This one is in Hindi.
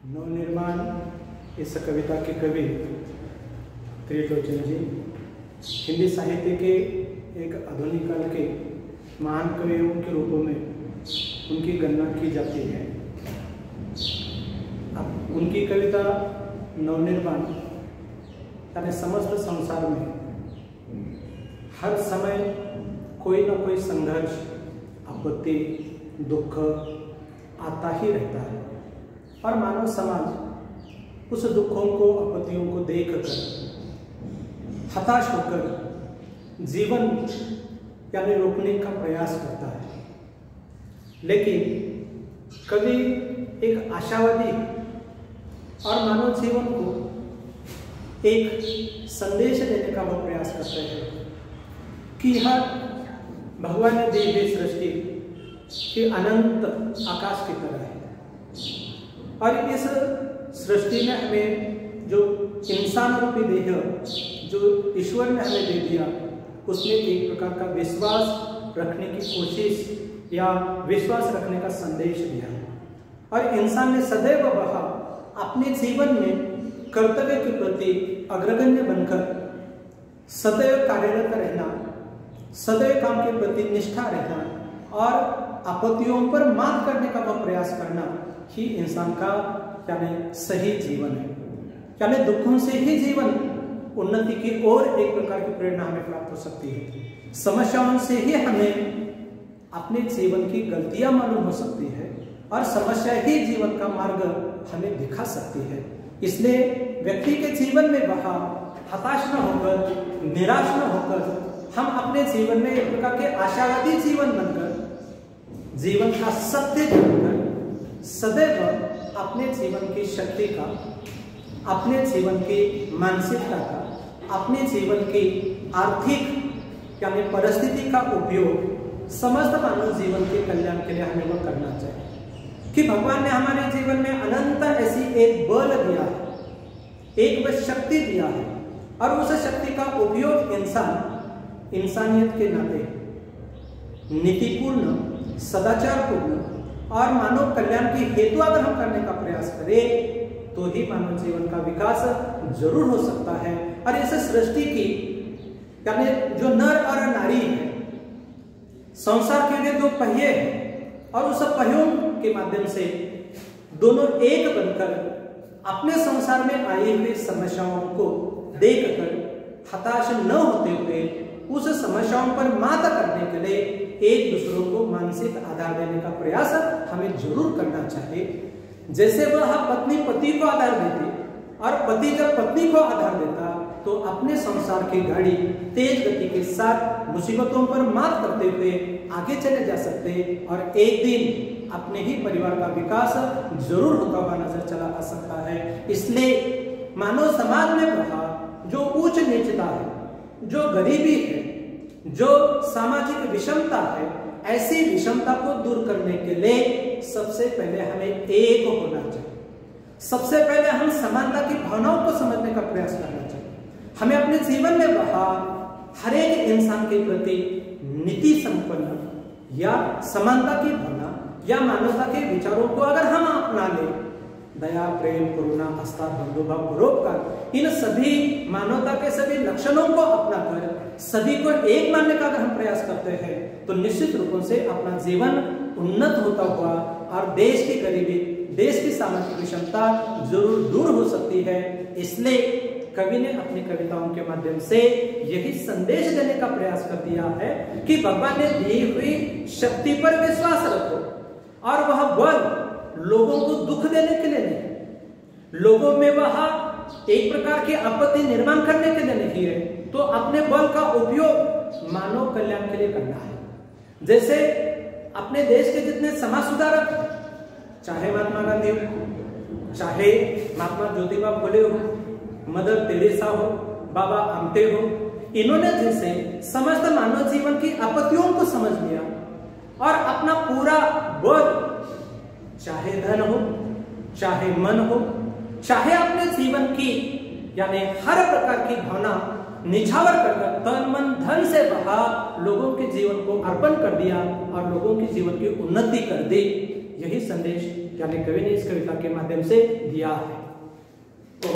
नवनिर्माण इस कविता के कवि त्रिलोचन जी हिंदी साहित्य के एक आधुनिक काल के महान कवियों के रूपों में उनकी गणना की जाती है। अब उनकी कविता नवनिर्माण यानी समस्त संसार में हर समय कोई ना कोई संघर्ष, आपत्ति, दुख आता ही रहता है और मानव समाज उस दुखों को, आपत्तियों को देखकर हताश होकर जीवन यानी रोकने का प्रयास करता है। लेकिन कवि एक आशावादी और मानव जीवन को एक संदेश देने का वो प्रयास करते हैं कि हर भगवान ने दी हुई सृष्टि के अनंत आकाश की तरह है और इस सृष्टि ने हमें जो इंसान रूपी देह जो ईश्वर ने हमें दे दिया, उसमें एक प्रकार का विश्वास रखने की कोशिश या विश्वास रखने का संदेश दिया है। और इंसान ने सदैव वह अपने जीवन में कर्तव्य के प्रति अग्रगण्य बनकर सदैव कार्यरत रहना, सदैव काम के प्रति निष्ठा रहना और आपत्तियों पर मात करने का वह प्रयास करना ही इंसान का यानी सही जीवन है। यानी दुखों से ही जीवन उन्नति की ओर एक प्रकार की प्रेरणा हमें प्राप्त हो सकती है। समस्याओं से ही हमें अपने जीवन की गलतियां मालूम हो सकती है और समस्या ही जीवन का मार्ग हमें दिखा सकती है। इसलिए व्यक्ति के जीवन में वह हताश न होकर, निराश न होकर हम अपने जीवन में एक प्रकार के आशावादी जीवन बनकर, जीवन का सत्य जानकर सदैव अपने जीवन की शक्ति का, अपने जीवन की मानसिकता का, अपने जीवन की आर्थिक यानी परिस्थिति का उपयोग समस्त मानव जीवन के कल्याण के लिए हमें वह करना चाहिए कि भगवान ने हमारे जीवन में अनंत ऐसी एक बल दिया है, एक वह शक्ति दिया है और उस शक्ति का उपयोग इंसानियत के नाते नीतिपूर्ण, सदाचारपूर्ण और मानव कल्याण की हेतु अगर हम करने का प्रयास करें तो ही मानव जीवन का विकास जरूर हो सकता है। और इस सृष्टि की यानी जो नर और नारी है, संसार के लिए दो पहिए हैं और उस पहियों के माध्यम से दोनों एक बनकर अपने संसार में आई हुई समस्याओं को देखकर हताश न होते हुए उस समस्याओं पर मात करने के लिए एक दूसरों को मानसिक आधार देने का प्रयास हमें जरूर करना चाहिए। जैसे वह पत्नी पति को आधार देती और पति जब पत्नी को आधार देता तो अपने संसार की गाड़ी तेज गति के साथ मुसीबतों पर मात करते हुए आगे चले जा सकते और एक दिन अपने ही परिवार का विकास जरूर होता हुआ नजर चला आ सकता है। इसलिए मानव समाज में वह जो उच्च नीचता है, जो गरीबी है, जो सामाजिक विषमता है, ऐसी विषमता को दूर करने के लिए सबसे पहले हमें एक होना चाहिए। सबसे पहले हम समानता की भावनाओं को समझने का प्रयास करना चाहिए। हमें अपने जीवन में वह हर एक इंसान के प्रति नीति संपन्न या समानता की भावना या मानवता के विचारों को अगर हम अपना ले, दया, प्रेम, करुणा, आस्था, बंधुभाव, परोपकार, इन सभी मानवता के सभी लक्षणों को अपनाकर सभी को एक मानने का अगर हम प्रयास करते हैं तो निश्चित रूपों से अपना जीवन उन्नत होता हुआ और देश की गरीबी, देश की सामाजिक विषमता जरूर दूर हो सकती है। इसलिए कवि ने अपनी कविताओं के माध्यम से यही संदेश देने का प्रयास कर दिया है कि भगवान ने दी हुई शक्ति पर विश्वास रखो और वह बल लोगों को दुख देने के लिए नहीं, लोगों में वह एक प्रकार की आपत्ति निर्माण करने के लिए नहीं है, तो अपने बल का उपयोग मानव कल्याण के लिए करना है। जैसे अपने देश के जितने समाज सुधारक, चाहे महात्मा गांधी हो, चाहे महात्मा ज्योतिबा फुले हो, मदर तेरेसा हो, बाबा आमटे हो, इन्होंने जैसे समस्त मानव जीवन की आपत्तियों को समझ लिया और अपना पूरा बल, चाहे धन हो, चाहे मन हो, चाहे अपने जीवन की यानी हर प्रकार की भावना निछावर कर तन मन धन से बहा लोगों के जीवन को अर्पण कर दिया और लोगों के जीवन की उन्नति कर दी। यही संदेश यानी कवि ने इस कविता के माध्यम से दिया है।